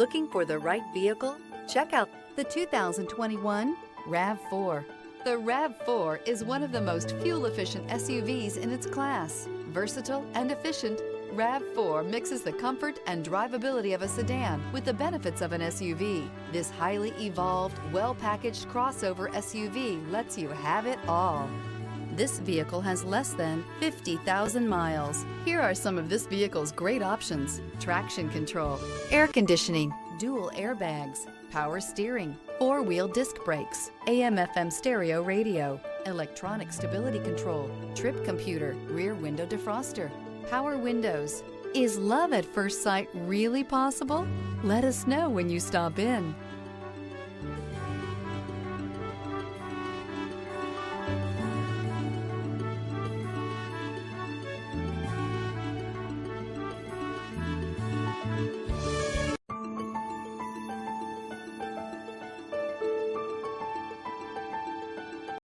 Looking for the right vehicle? Check out the 2021 RAV4. The RAV4 is one of the most fuel-efficient SUVs in its class. Versatile and efficient, RAV4 mixes the comfort and drivability of a sedan with the benefits of an SUV. This highly evolved, well-packaged crossover SUV lets you have it all. This vehicle has less than 50,000 miles. Here are some of this vehicle's great options: traction control, air conditioning, dual airbags, power steering, four-wheel disc brakes, AM/FM stereo radio, electronic stability control, trip computer, rear window defroster, power windows. Is love at first sight really possible? Let us know when you stop in.